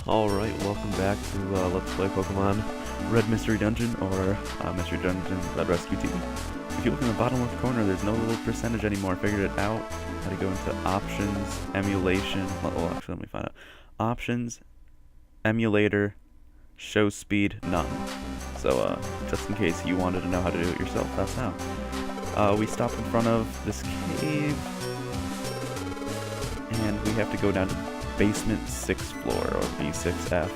Alright, welcome back to Let's Play Pokemon Red Mystery Dungeon, or Mystery Dungeon Red Rescue Team. If you look in the bottom left corner, there's no little percentage anymore. I figured it out. How to go into Options, Emulation, well actually let me find out. Options, Emulator, Show Speed, None. So just in case you wanted to know how to do it yourself, that's how. We stopped in front of this cave, and we have to go down to basement 6th floor, or B6F,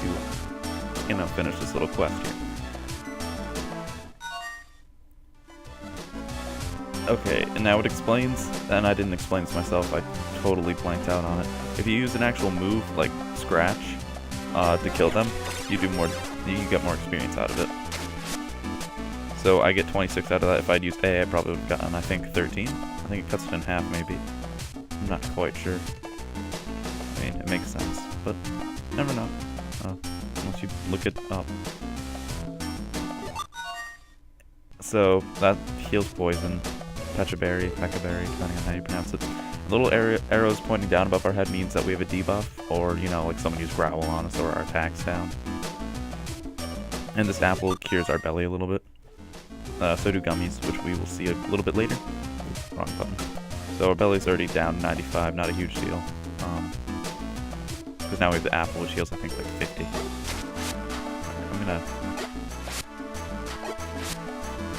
to, finish this little quest here. Okay, and now it explains, and I didn't explain this myself, I totally blanked out on it. If you use an actual move, like Scratch, to kill them, you get more experience out of it. So I get 26 out of that. If I'd used A, I probably would have gotten, I think, 13. I think it cuts it in half, maybe. I'm not quite sure. I mean, it makes sense, but never know. Once you look it up. So that heals poison. Pechaberry, depending on how you pronounce it. Little arrows pointing down above our head means that we have a debuff, or like someone used Growl on us, or our attack's down. And this apple cures our belly a little bit. So do gummies, which we will see a little bit later. Oops, wrong button. So our belly's already down 95, not a huge deal. Because now we have the apple, which heals, I think, like 50. I'm gonna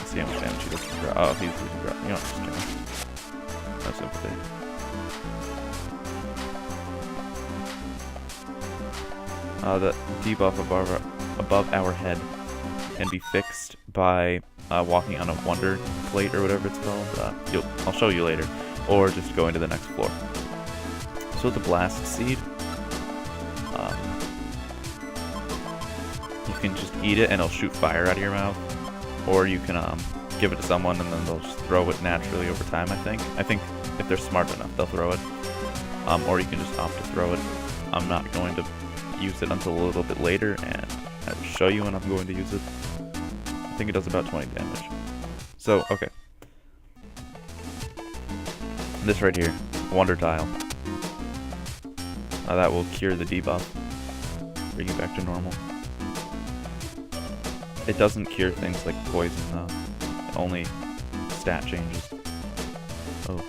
see how much damage he does to Growl. Oh, he's losing Growl. You know, just kidding. No sympathy. The debuff above our head can be fixed by walking on a Wonder Plate or whatever it's called. I'll show you later. Or just going to the next floor. So the Blast Seed, you can just eat it and it'll shoot fire out of your mouth. Or you can give it to someone and then they'll just throw it naturally over time, I think. I think if they're smart enough, they'll throw it. Or you can just opt to throw it. I'm not going to use it until a little bit later, and I'll show you when I'm going to use it. I think it does about 20 damage. So, okay. This right here, Wonder Tile. That will cure the debuff. Bring you back to normal. It doesn't cure things like poison though. Only stat changes. Oh.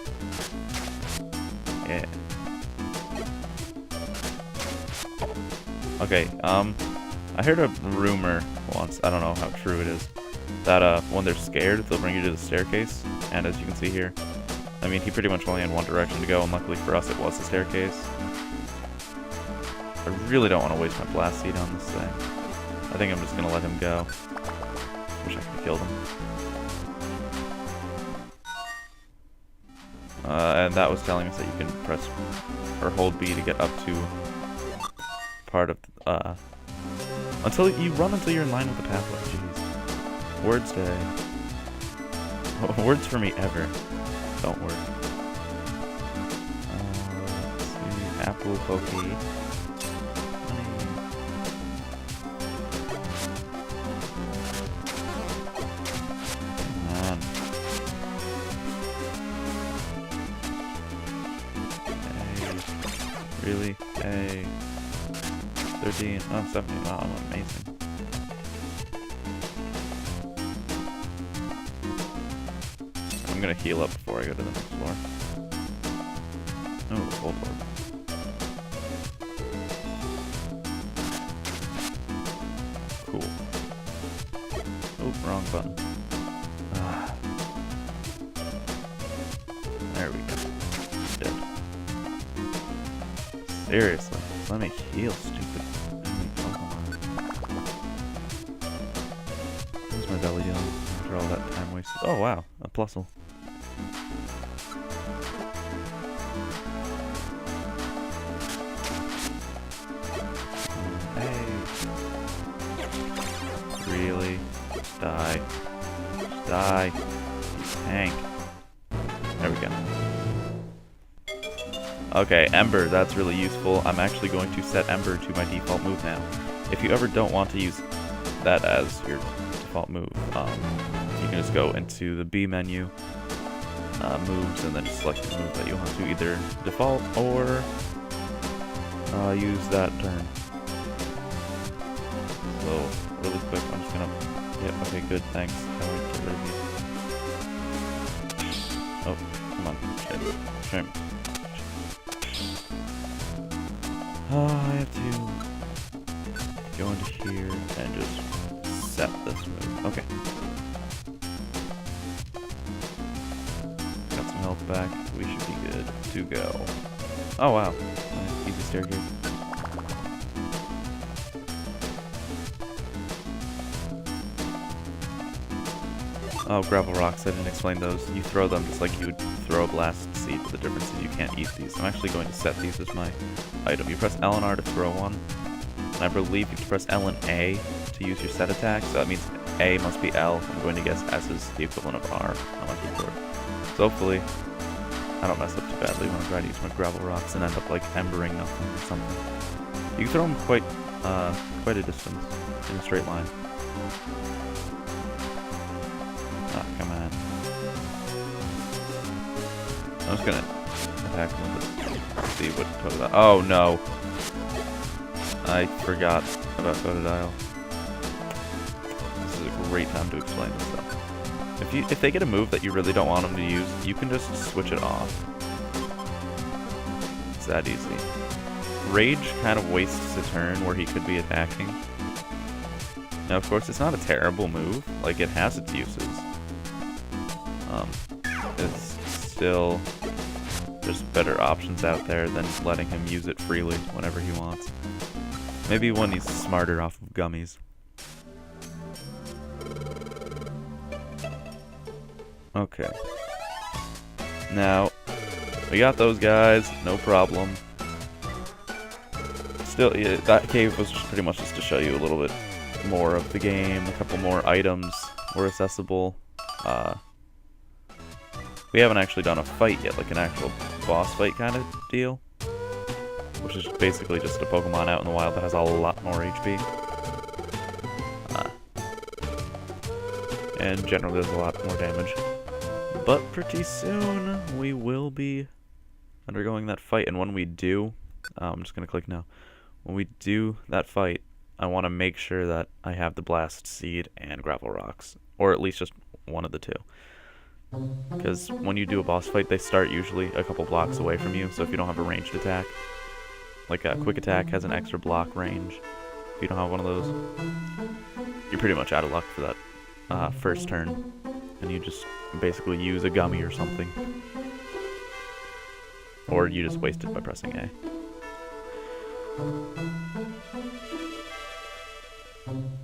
Yeah. Okay, I heard a rumor once, I don't know how true it is, that when they're scared, they'll bring you to the staircase, and as you can see here, I mean, he pretty much only had one direction to go, and luckily for us it was the staircase. I really don't want to waste my Blast Seed on this thing. I think I'm just going to let him go. Wish I could have killed him. And that was telling us that you can press or hold B to get up to part of, until you run until you're in line with the pathway. Jeez. Words day. Words for me ever don't work. Let's see. Apple, Pokey. Really? Hey. 13. Oh, 17. Wow, I'm amazing. I'm gonna heal up before I go to the next floor. Oh, hold on. Cool. Oh, wrong button. Ah. There we go. Dead. Seriously, let me heal, stupid. What's my belly doing after all that time wasted? Oh wow, a Plusle. Hey. Really? Just die. Just die. Tank. There we go. Okay, Ember, that's really useful. I'm actually going to set Ember to my default move now. If you ever don't want to use that as your default move, you can just go into the B menu, moves, and then just select the move that you want to either default or use that turn. So, really quick, I'm just gonna... Yeah, okay, good, thanks. Now we get rid of you. Oh, come on. Shame. I have to go into here and just set this move. Okay. Got some health back. We should be good to go. Oh, wow. Nice, easy staircase. Oh, gravel rocks, I didn't explain those. You throw them just like you would throw a blast seed, but the difference is you can't eat these. I'm actually going to set these as my item. You press L and R to throw one, and I believe you have to press L and A to use your set attack, so that means A must be L. I'm going to guess S is the equivalent of R on my keyboard. So hopefully, I don't mess up too badly when I try to use my gravel rocks and end up like embering nothing or something. You can throw them quite a distance in a straight line. Ah, come on. I'm just gonna attack him with it. See what Totodile. Oh no! I forgot about Totodile. This is a great time to explain this stuff. If they get a move that you really don't want them to use, you can just switch it off. It's that easy. Rage kind of wastes a turn where he could be attacking. Now, of course, it's not a terrible move. Like, it has its uses. It's still... There's better options out there than letting him use it freely whenever he wants. Maybe when he's smarter off of gummies. Okay. Now, we got those guys, no problem. Still, yeah, that cave was just pretty much just to show you a little bit more of the game. A couple more items were accessible. We haven't actually done a fight yet, like an actual boss fight kind of deal. Which is basically just a Pokemon out in the wild that has a lot more HP. And generally does a lot more damage. But pretty soon, we will be undergoing that fight. And when we do, I'm just going to click now. When we do that fight, I want to make sure that I have the Blast Seed and Gravel Rocks. Or at least just one of the two. Because when you do a boss fight, they start usually a couple blocks away from you. So if you don't have a ranged attack, like a quick attack has an extra block range. If you don't have one of those, you're pretty much out of luck for that first turn. And you just basically use a gummy or something. Or you just waste it by pressing A.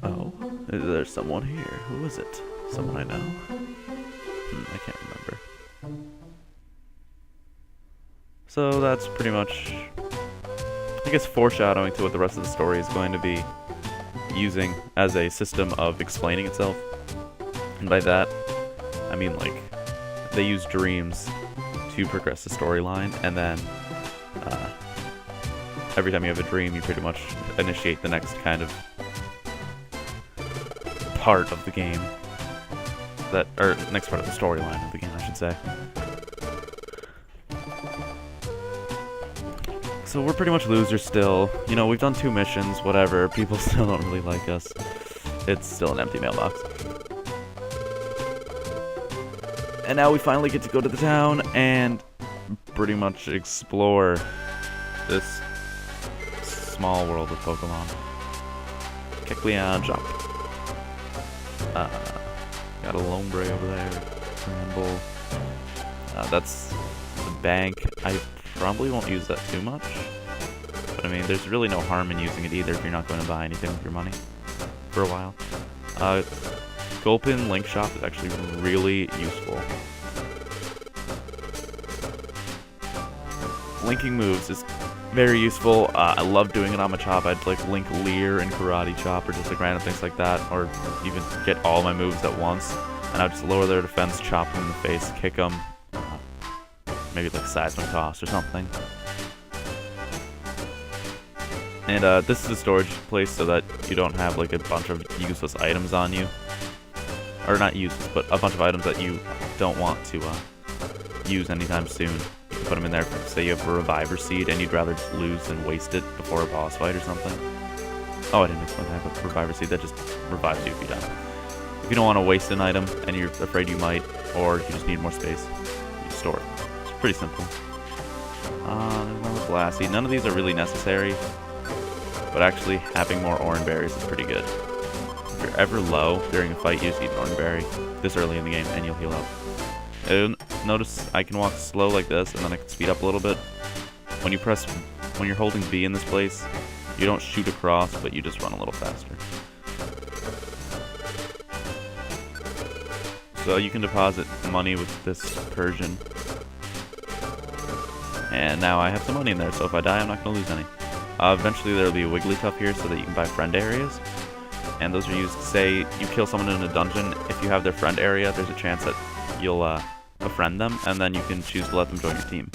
Oh, there's someone here. Who is it? Someone I know? I can't remember. So that's pretty much, I guess, foreshadowing to what the rest of the story is going to be using as a system of explaining itself. And by that, I mean, like, they use dreams to progress the storyline, and then every time you have a dream, you pretty much initiate the next kind of part of the game. Or next part of the storyline of the game, I should say. So we're pretty much losers still. You know, we've done 2 missions, whatever. People still don't really like us. It's still an empty mailbox. And now we finally get to go to the town and pretty much explore this small world of Pokemon. Kecleon, jump. Got a Lombre over there. Ramble. That's the bank. I probably won't use that too much. But I mean, there's really no harm in using it either if you're not going to buy anything with your money for a while. Gulpin Link Shop is actually really useful. Linking moves is very useful. I love doing it on Machop. I'd like link Leer and Karate Chop or just like random things like that, or even get all my moves at once, and I'd just lower their defense, chop them in the face, kick them, maybe like Seismic Toss or something. And this is a storage place so that you don't have like a bunch of useless items on you. Or not useless, but a bunch of items that you don't want to use anytime soon. You can put them in there. Say you have a Reviver Seed and you'd rather just lose than waste it before a boss fight or something. Oh, I didn't explain that, but Reviver Seed, that just revives you if you die. If you don't want to waste an item and you're afraid you might, or you just need more space, you store it. It's pretty simple. There's another Blast Seed. None of these are really necessary, but actually having more Oran Berries is pretty good. If you're ever low during a fight, you just eat an Oran Berry this early in the game and you'll heal up. And notice I can walk slow like this, and then I can speed up a little bit. When you're holding B in this place, you don't shoot across, but you just run a little faster. So you can deposit money with this Persian. And now I have some money in there, so if I die, I'm not going to lose any. Eventually there will be a Wigglytuff here so that you can buy friend areas. And those are used to say you kill someone in a dungeon. If you have their friend area, there's a chance that you'll befriend them, and then you can choose to let them join your team.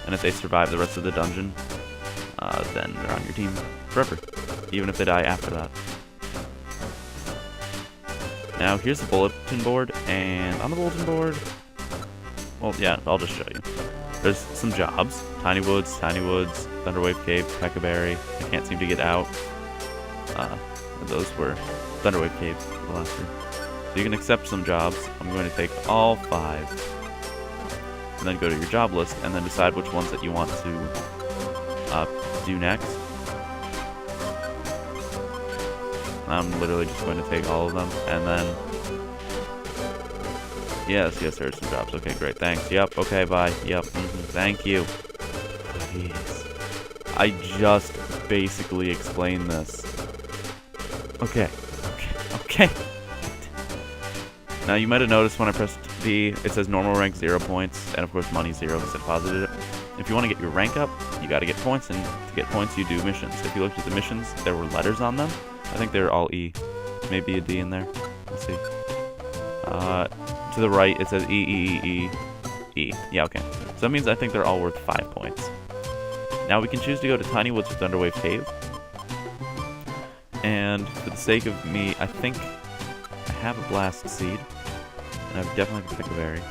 And if they survive the rest of the dungeon, then they're on your team forever, even if they die after that. Now here's the bulletin board, and on the bulletin board, well, yeah, I'll just show you. There's some jobs: Tiny Woods, Thunderwave Cave, Peckleberry. I can't seem to get out. Those were Thunderwave Cave the last year. So you can accept some jobs. I'm going to take all 5. And then go to your job list and then decide which ones that you want to do next. I'm literally just going to take all of them, and then yes, there's some jobs. Okay, great, thanks. Yep, okay, bye. Yep, thank you. Jeez. I just basically explained this. Okay. Now you might have noticed when I pressed B, it says normal rank 0 points, and of course money 0 because I deposited it. If you want to get your rank up, you got to get points, and to get points you do missions. If you looked at the missions, there were letters on them. I think they're all E. Maybe a D in there. Let's see. To the right, it says E. Yeah, okay. So that means I think they're all worth 5 points. Now we can choose to go to Tiny Woods or Thunderwave Cave. And for the sake of me, I think I have a Blast Seed. And I definitely have a Peckleberry.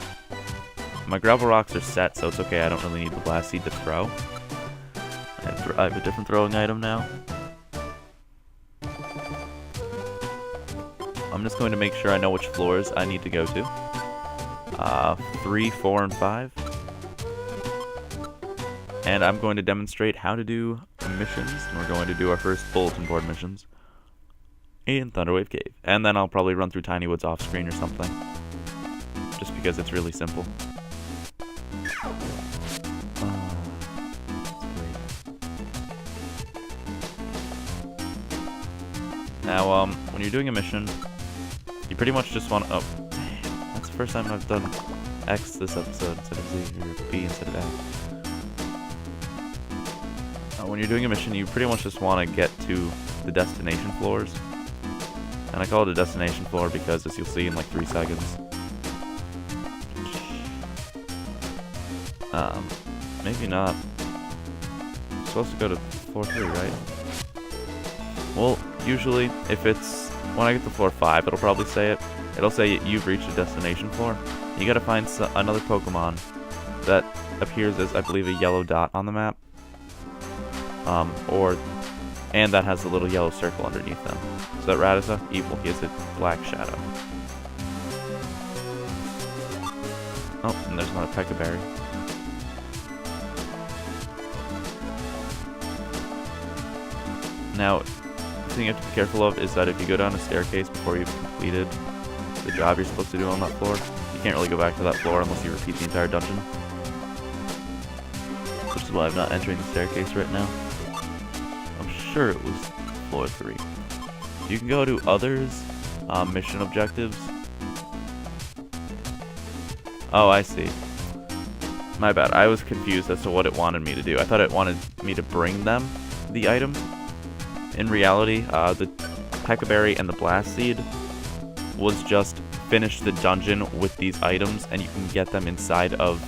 My Gravel Rocks are set, so it's okay. I don't really need the Blast Seed to throw. I have a different throwing item now. I'm just going to make sure I know which floors I need to go to. 3, 4, and 5. And I'm going to demonstrate how to do missions. And we're going to do our first bulletin board missions in Thunderwave Cave. And then I'll probably run through Tiny Woods off screen or something. Just because it's really simple. Now, when you're doing a mission, you pretty much just want to... Oh, damn, that's the first time I've done X this episode instead of Z, or B instead of A. When you're doing a mission, you pretty much just want to get to the destination floors. And I call it a destination floor because, as you'll see in like 3 seconds, maybe not. I'm supposed to go to floor 3, right? Well, usually, if it's when I get to floor 5, it'll probably say it. It'll say you've reached a destination floor. You gotta find another Pokemon that appears as, I believe, a yellow dot on the map. And that has a little yellow circle underneath them. So that Rattata, evil, he has a black shadow. Oh, and there's another Peckleberry. Now, the thing you have to be careful of is that if you go down a staircase before you've completed the job you're supposed to do on that floor, you can't really go back to that floor unless you repeat the entire dungeon. Which is why I'm not entering the staircase right now. I'm sure it was floor 3. You can go to others, mission objectives. Oh, I see. My bad. I was confused as to what it wanted me to do. I thought it wanted me to bring them the item. In reality, the Peckleberry and the Blast Seed was just finish the dungeon with these items, and you can get them inside of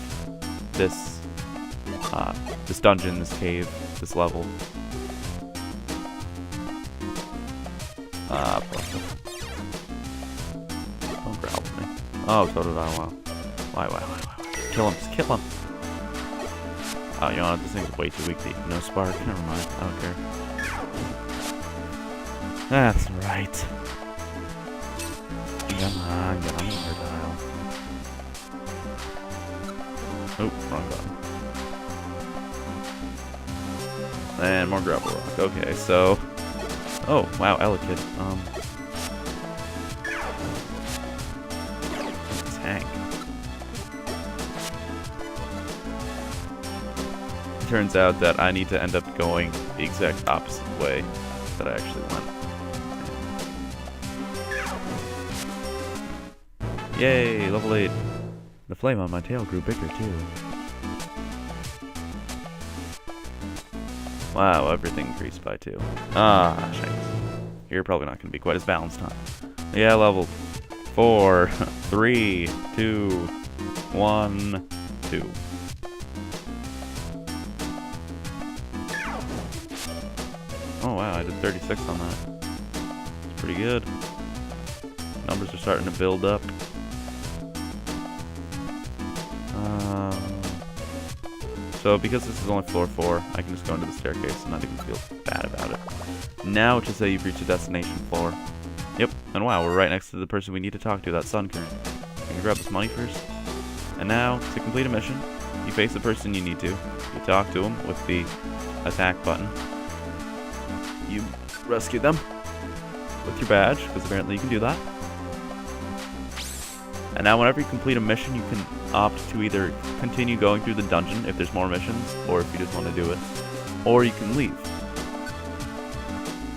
this this dungeon, this cave, this level. Don't growl at me. Oh, so did I. Wow. Why? Kill him. Just kill him. Oh, you know what? This thing's way too weak to eat. No spark. Never mind. I don't care. That's right. Come on, get on the water tile. Oh, wrong button. And more gravel rock. Okay, so... Oh, wow, Elekid. Tank. Turns out that I need to end up going the exact opposite way that I actually went. Yay, level 8. The flame on my tail grew bigger too. Wow, everything increased by 2. Ah, shanks. You're probably not going to be quite as balanced, huh? Yeah, level 4, 3, 2, 1, 2. Oh wow, I did 36 on that. It's pretty good. Numbers are starting to build up. So because this is only floor 4, I can just go into the staircase and not even feel bad about it. Now to say you've reached a destination floor. Yep, and wow, we're right next to the person we need to talk to, that Sunkern. You can grab this money first. And now, to complete a mission, you face the person you need to. You talk to him with the attack button. You rescue them with your badge, because apparently you can do that. And now whenever you complete a mission, you can opt to either continue going through the dungeon if there's more missions, or if you just want to do it. Or you can leave.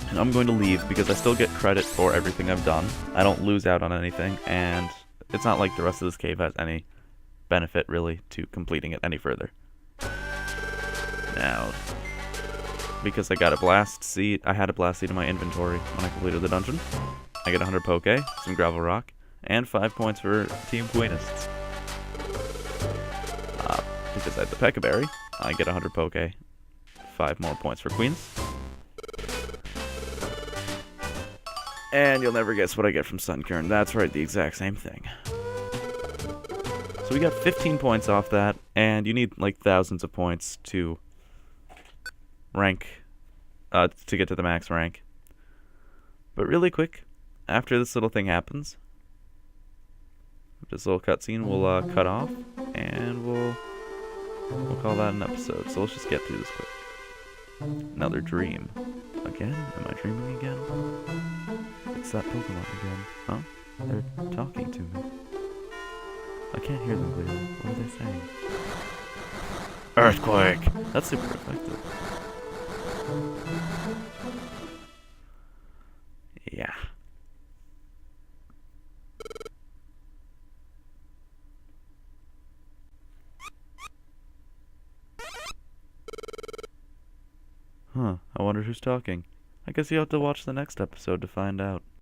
And I'm going to leave because I still get credit for everything I've done. I don't lose out on anything, and it's not like the rest of this cave has any benefit, really, to completing it any further. Now, because I got a blast seed, I had a blast seed in my inventory when I completed the dungeon. I get 100 poke, some gravel rock, and 5 points for Team Queenists. Because I had the P.E.K.K.A berry, I get 100 poke, 5 more points for Queens. And you'll never guess what I get from Sunkern. That's right, the exact same thing. So we got 15 points off that, and you need like thousands of points to rank, to get to the max rank. But really quick, after this little thing happens, this little cutscene will cut off, and we'll call that an episode. So let's just get through this quick. Another dream. Again? Am I dreaming again? It's that Pokemon again. Huh? They're talking to me. I can't hear them clearly. What are they saying? Earthquake! That's super effective. Yeah. Huh, I wonder who's talking. I guess you have to watch the next episode to find out.